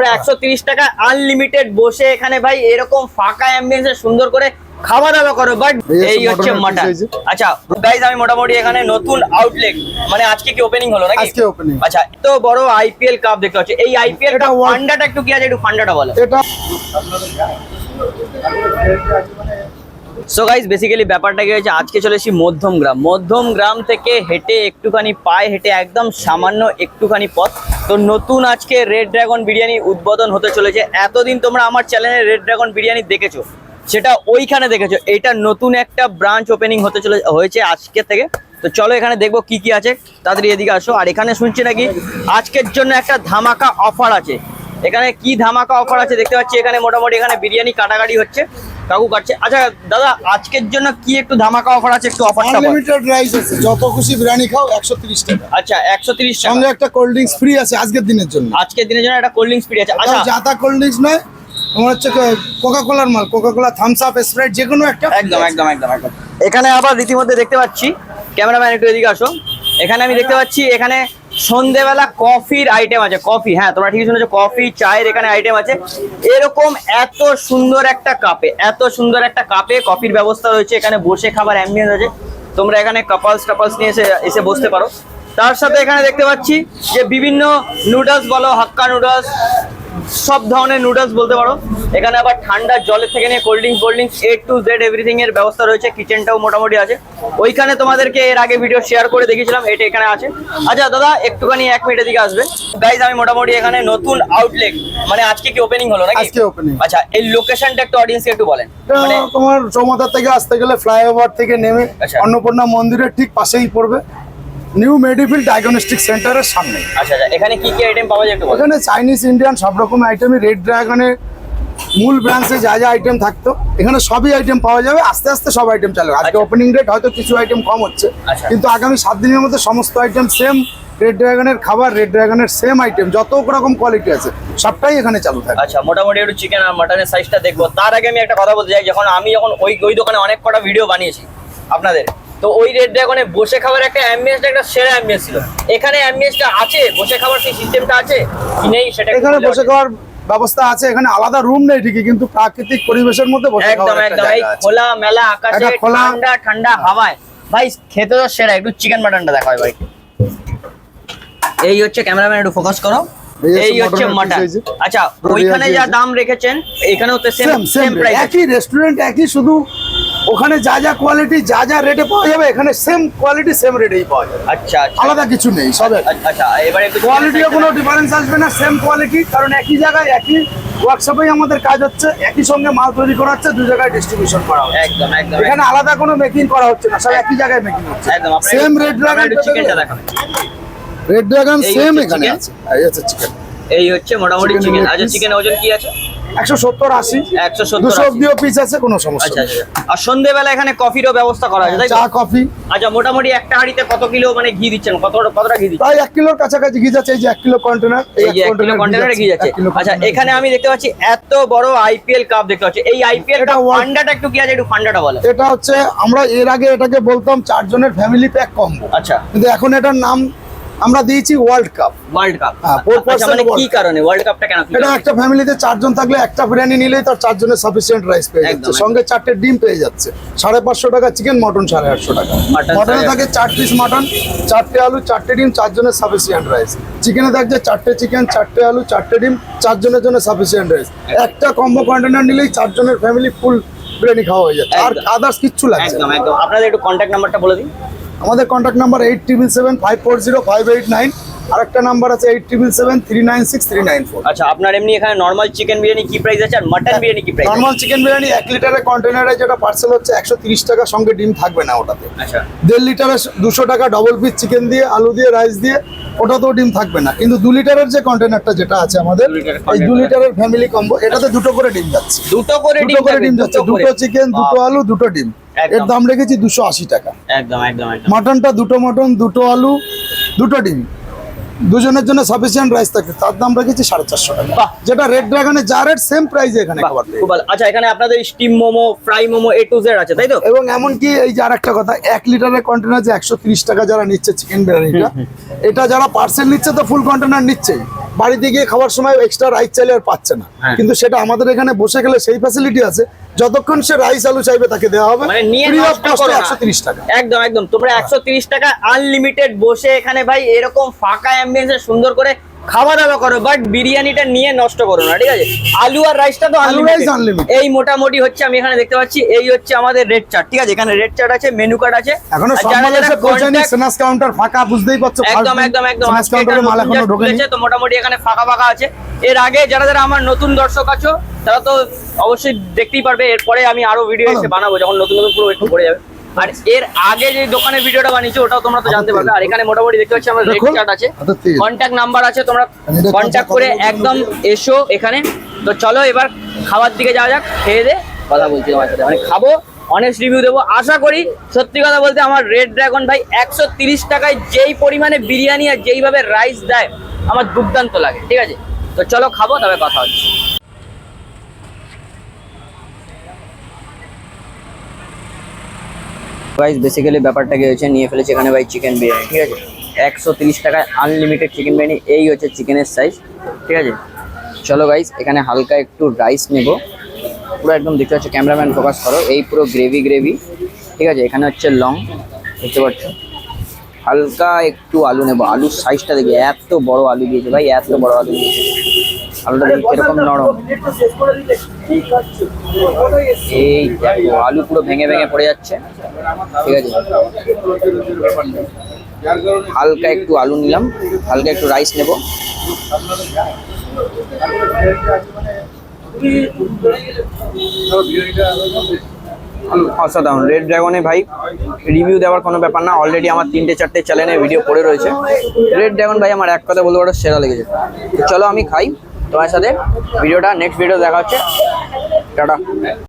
130 টাকা আনলিমিটেড বসে এখানে ভাই এরকম ফাঁকা অ্যাম্বিয়েন্সে সুন্দর করে খাওয়া দাওয়া করো। বাট এই হচ্ছে মাটন। আচ্ছা গাইস, আমি মোটামুটি এখানে নতুন আউটলেট মানে আজকে কি ওপেনিং হলো নাকি? আজকে ওপেনিং। আচ্ছা, এত বড় আইপিএল কাপ দেখতে পাচ্ছি। এই আইপিএল টা ফান্ডাটা একটু কি আছে, একটু ফান্ডাটা বলো। এটা সো গাইস, বেসিক্যালি ব্যাপারটা কি হয়েছে, আজকে চলে এসেছি মধ্যমগ্রাম থেকে হেঁটে একটুখানি পায়ে হেঁটে একদম সামান্য একটুখানি পথ। তো নতুন আজকে রেড ড্রাগন বিরিয়ানি উদ্বোধন হতে চলেছে। এতদিন তোমরা আমার চ্যানেলে রেড ড্রাগন বিরিয়ানি দেখেছো, সেটা ওইখানে দেখেছো। এইটা নতুন একটা ব্রাঞ্চ ওপেনিং হয়েছে আজকে থেকে। তো চলো এখানে দেখবো কি কি আছে, তাড়াতাড়ি এদিকে আসো। আর এখানে শুনছি নাকি আজকের জন্য একটা ধামাকা অফার আছে। এখানে কি ধামাকা অফার আছে দেখতে পাচ্ছি। এখানে মোটামুটি এখানে বিরিয়ানি কাটাকাটি হচ্ছে, কাকু কাটছে। আচ্ছা দাদা, আজকের জন্য কি একটু ধামাকা অফার আছে, একটু অফারটা বল। আনলিমিটেড রাইস আছে, যত খুশি বিরিয়ানি খাও 130 টাকা। আচ্ছা 130 টাকা, সঙ্গে একটা কোল্ড ড্রিঙ্কস ফ্রি আছে আজকের দিনের জন্য। আজকের দিনের জন্য একটা কোল্ড ড্রিঙ্কস ফ্রি আছে। আচ্ছা জাতা কোল্ড ড্রিঙ্কস নয়, তোমার হচ্ছে কোকা কোলার মাল, Coca Cola, Thums Up, Sprite, যে কোনো একটা। একদম। এখানে আবার রীতিমধ্যে দেখতে পাচ্ছি, ক্যামেরাম্যান একটু এদিকে আসো। এখানে আমি দেখতে পাচ্ছি এখানে সন্ধ্যেবেলা কফির আইটেম আছে। কফি, হ্যাঁ তোমরা ঠিকই শুনেছো, কফি চায়ের এখানে আইটেম আছে। এরকম এত সুন্দর একটা কাপে কফির ব্যবস্থা রয়েছে। এখানে বসে খাবার অ্যাম্বিয়েন্স আছে। তোমরা এখানে কাপলস নিয়ে এসে বসতে পারো। তার সাথে এখানে দেখতে পাচ্ছি যে বিভিন্ন নুডলস বলো, হাক্কা নুডলস, সব ধরনের নুডলস বলতে পারো। এখানে আবার ঠান্ডা জলের থেকে নিয়ে cold drinks A to Z everything এর ব্যবস্থা রয়েছে। কিচেনটাও মোটামুটি আছে। ওইখানে তোমাদেরকে এর আগে ভিডিও শেয়ার করে দেখিয়েছিলাম, এটা এখানে আছে। আচ্ছা দাদা, একটুখানি 1 মিনিটের দিকে আসবে। গাইজ, আমি মোটামুটি এখানে নতুন আউটলেট মানে আজকে কি ওপেনিং হলো নাকি? আজকে ওপেনিং। আচ্ছা, এই লোকেশনটা একটু অডিয়েন্সকে একটু বলেন। মানে তোমার চৌমাথা থেকে আসতে গেলে ফ্লাইওভার থেকে নেমে অন্নপূর্ণা মন্দিরের ঠিক পাশেই পড়বে, নিউ মেডিফিল্ড ডায়াগনস্টিক সেন্টারের সামনে। আচ্ছা, এখানে কি কি আইটেম পাওয়া যায় একটু বলো। এখানে চাইনিজ, ইন্ডিয়ান সব রকম আইটেমই, রেড ড্রাগনের মূল ব্রাঞ্চে যা যা আইটেম থাকতো এখানে সবই আইটেম পাওয়া যাবে। আস্তে আস্তে সব আইটেম চালু। আজকে ওপেনিং রেট হয়তো কিছু আইটেম কম হচ্ছে, কিন্তু আগামী 7 দিনের মধ্যে সমস্ত আইটেম সেম। রেড ড্রাগনের খাবার, রেড ড্রাগনের সেম আইটেম, যত রকম কোয়ালিটি আছে সবটাই এখানে চালু থাকে। আচ্ছা, মোটামুটি একটু চিকেন আর মাটনের সাইজটা দেখবো। তার আগে আমি একটা কথা বলতে চাই, যখন ওই দোকানে অনেক কটা ভিডিও বানিয়েছি আপনাদের, তো ওই রেড ড্রাগনে বসে খাবার একটা অ্যাম্বিয়েন্সটা, একটা সেরা অ্যাম্বিয়েন্স ছিল। এখানে অ্যাম্বিয়েন্সটা আছে, বসে খাবার সেই সিস্টেমটা আছে কি নেই সেটা এখানে বসে খাওয়ার ব্যবস্থা আছে। এখানে আলাদা রুম নেই ঠিকই, কিন্তু প্রাকৃতিক পরিবেশের মধ্যে বসে খাওয়ার একটা জায়গা আছে। খোলা মেলা আকাশে ঠান্ডা হাওয়ায় ভাই খেতে তো সেরা। একটু চিকেন মাটনটা দেখাও ভাই। এই হচ্ছে, ক্যামেরাম্যান একটু ফোকাস করো। এই হচ্ছে মাটন। আচ্ছা, ওইখানে যা দাম রেখেছেন এখানেও তো সেম প্রাইস, একই রেস্টুরেন্ট, একই, শুধু ওখানে যা যা কোয়ালিটি যা যা রেটে পাওয়া যাবে এখানে সেম কোয়ালিটি সেম রেটেই পাওয়া যাবে। আচ্ছা, আলাদা কিছু নেই সব। আচ্ছা, এবারে একটু কোয়ালিটিও কোনো ডিফারেন্স আসবে না, সেম কোয়ালিটি। কারণ একই জায়গায় একই ওয়ার্কশপেই আমাদের কাজ হচ্ছে, একই সঙ্গে মাল তৈরি করা হচ্ছে, 2 জায়গায় ডিস্ট্রিবিউশন করা হচ্ছে। একদম। এখানে আলাদা কোনো মেকিং করা হচ্ছে না, সব একই জায়গায় মেকিং হচ্ছে। একদম। সেম রেড ড্রাগন চিকেনটা দেখাবেন। রেড ড্রাগন সেম এখানে আছে। এই হচ্ছে চিকেন। এই হচ্ছে মোটামুটি চিকেন। আচ্ছা, চিকেন ওজন কি আছে? 170, 80, 170, 200 অব্দিও পিস আছে, কোনো সমস্যা আচ্ছা। নেই। আর সন্ধ্যেবেলা এখানে কফিরও ব্যবস্থা করা আছে, তাই তো? চা, কফি। আচ্ছা, মোটামুটি একটা হাঁড়িতে কত কিলো মানে ঘি দিচ্ছেন, কতটা ঘি দিচ্ছেন? প্রায় 1 কিলোর কাছাকাছি ঘি যাচ্ছে। এই যে 1 কিলো কন্টেনার, এই যে 1 কিলো কন্টেনারে ঘি যাচ্ছে। আচ্ছা, এখানে আমি দেখতে পাচ্ছি এত বড় আইপিএল কাপ দেখতে পাচ্ছি। এই আইপিএল টা ফান্ডাটা একটু কি আছে, একটু ফান্ডাটা বলো। এটা হচ্ছে, আমরা এর আগে এটাকে বলতাম 4 জনের ফ্যামিলি প্যাক কম্বো। আচ্ছা, কিন্তু এখন এটার নাম আমরা দিয়েছি ওয়ার্ল্ড কাপ। হ্যাঁ, মানে কি কারণে ওয়ার্ল্ড কাপটা কেন? এটা একটা ফ্যামিলিতে 4 জন থাকলে একটা বিরিয়ানি নিলেই তার 4 জনের সাফিসিয়েন্ট রাইস পেয়ে যাচ্ছে, সঙ্গে 4টে ডিম পেয়ে যাচ্ছে। 550 টাকা চিকেন, মটন 850 টাকা। মটনে থাকে 4 পিস মটন, 4টে আলু, 4টে ডিম, 4 জনের সাফিসিয়েন্ট রাইস। চিকেনে থাকছে 4টে চিকেন, 4টে আলু, 4টে ডিম, 4 জনের জন্য সাফিসিয়েন্ট রাইস। একটা কম্বো কন্টেনার নিলেই 4 জনের ফ্যামিলি ফুল বিরিয়ানি খাওয়া হয়ে যাচ্ছে, আর আদার্স কিচ্ছু লাগছে না। একদম। আপনাদের একটু কন্ট্যাক্ট নাম্বারটা বলে দিন। আমাদের কন্ট্যাক্ট নাম্বার 8775405889। আরেকটা নাম্বার আছে 8773963994। আচ্ছা, আপনার এমনি এখানে নরমাল চিকেন বিরিয়ানি কি প্রাইস আছে, আর মটন বিরিয়ানি কি প্রাইস? নরমাল চিকেন বিরিয়ানি 1 লিটারের কন্টেনারে যেটা পার্সেল হচ্ছে 130 টাকা, সঙ্গে ডিম থাকবে না ওটাতে। আচ্ছা, 1.5 লিটারে 200 টাকা, ডবল পিস চিকেন দিয়ে, আলু দিয়ে, রাইস দিয়ে, ওটাতেও ডিম থাকবে না। কিন্তু 2 লিটারের যে কন্টেনারটা যেটা আছে আমাদের, এই 2 লিটারের ফ্যামিলি কম্বো, এটাতে 2টো করে ডিম যাচ্ছে। 2টো করে ডিম যাচ্ছে, 2টো চিকেন, 2টো আলু, 2টো ডিম। এর দাম রেখেছি 280 টাকা। একদম। মটনটা 2টো মটন, 2টো আলু, 2টো ডিম, 2 জনের জন্য সাফিসিয়েন্ট রাইস থাকে, তার দাম রেখেছি 450 টাকা। যেটা রেড ড্রাগনের যা রেট সেম প্রাইসে এখানে খাবার পেয়ে। আচ্ছা, এখানে আপনাদের steam momo, fry momo A to Z আছে, তাই তো? এবং এমনকি এই যে আরেকটা কথা, 1 লিটারের কন্টেনার যে 130 টাকা যারা নিচ্ছে চিকেন বিরিয়ানিটা, এটা যারা পার্সেল নিচ্ছে তো ফুল কন্টেনার নিচ্ছেই, বাড়িতে গিয়ে খাওয়ার সময় এক্সট্রা রাইস চাইলে আর পাচ্ছে না, হ্যাঁ। কিন্তু সেটা আমাদের এখানে বসে গেলে সেই ফ্যাসিলিটি আছে, যতক্ষণ সে রাইস আলু চাইবে তাকে দেওয়া হবে, মানে নিয়ে free of নষ্ট cost করো না। 130 টাকা। একদম একদম, তোমরা 130 টাকা আনলিমিটেড বসে এখানে ভাই এরকম ফাঁকা অ্যাম্বিয়েন্সে সুন্দর করে খাওয়া দাওয়া করো, বাট বিরিয়ানিটা নিয়ে নষ্ট করো না, ঠিক আছে? আলু আর রাইসটা তো আলু রাইস আনলিমিটেড। unlimited। এই মোটামুটি হচ্ছে আমি এখানে দেখতে পাচ্ছি, এই হচ্ছে আমাদের রেড চার্ট, ঠিক আছে? এখানে রেড চার্ট আছে, মেনু কার্ড আছে। এখনো আর সব যারা মাল যারা এসে পৌঁছায়নি, contact- স্ন্যাক্স কাউন্টার ফাঁকা, বুঝতেই পারছো। একদম একদম একদম, স্ন্যাক্স আজকে এটা কাউন্টারে মাল নতুন এখনো just ঢোকেনি। খুলেছে, তো মোটামুটি এখানে ফাঁকা ফাঁকা আছে। এর আগে যারা যারা আমার নতুন দর্শক আছো তারা তো অবশ্যই দেখতেই পারবে, এরপরে আমি আরো ভিডিও এসে বানাবো যখন নতুন নতুন পুরো একটু পড়ে যাবে। আর এর আগে যে দোকানের ভিডিওটা বানিয়েছি ওটাও তোমরা তো জানতে পারবে। আর এখানে মোটামুটি দেখতে পাচ্ছি আমার রেড দেখুন, চার্ট আছে, হাতের তেল। কন্ট্যাক্ট নাম্বার আছে, তোমরা এটা কন্ট্যাক্ট করে একদম এসো এখানে। তো চলো এবার খাবার দিকে যাওয়া যাক, খেয়ে দে কথা বলছি তোমার সাথে, মানে খাবো, অনেস্ট রিভিউ দেবো। আশা করি, সত্যি কথা বলতে আমার রেড ড্রাগন ভাই 130 টাকায় যেই পরিমাণে বিরিয়ানি আর যেইভাবে রাইস দেয় আমার দুর্দান্ত লাগে, ঠিক আছে? তো চলো খাবো, তবে কথা হচ্ছে। গাইস বেসিক্যালি ব্যাপারটা কি হয়েছে, নিয়ে ফেলেছে এখানে ভাই চিকেন বিরিয়ানি, ঠিক আছে? 130 টাকায় আনলিমিটেড চিকেন বিরিয়ানি, এই হচ্ছে চিকেনের সাইজ, ঠিক আছে? চলো গাইস এখানে হালকা একটু রাইস নেব, পুরো একদম দেখতে পাচ্ছ, ক্যামেরাম্যান ফোকাস করো, এই পুরো গ্রেভি গ্রেভি, ঠিক আছে? এখানে হচ্ছে লং, দেখতে পাচ্ছ, হালকা একটু আলু নেবো, আলুর সাইজটা দেখি, এত বড় আলু দিয়েছে ভাই, এত বড় আলু দিয়েছে। আলুটা দেখি কিরকম নরম, এই দেখো আলু পুরো ভেঙে ভেঙে পড়ে যাচ্ছে, ঠিক আছে? হালকা একটু আলু নিলাম, হালকা একটু রাইস নেব। অসাধারণ রেড ড্রাগনে ভাই, রিভিউ দেওয়ার কোনো ব্যাপার না, অলরেডি আমার 3-4টে চ্যানেলে ভিডিও পড়ে রয়েছে। রেড ড্রাগন ভাই আমার এক কথা বলতে পারো সেরা লেগেছে। তো চলো আমি খাই তোমার সাথে, ভিডিওটা নেক্সট ভিডিও দেখা হচ্ছে, টাটা।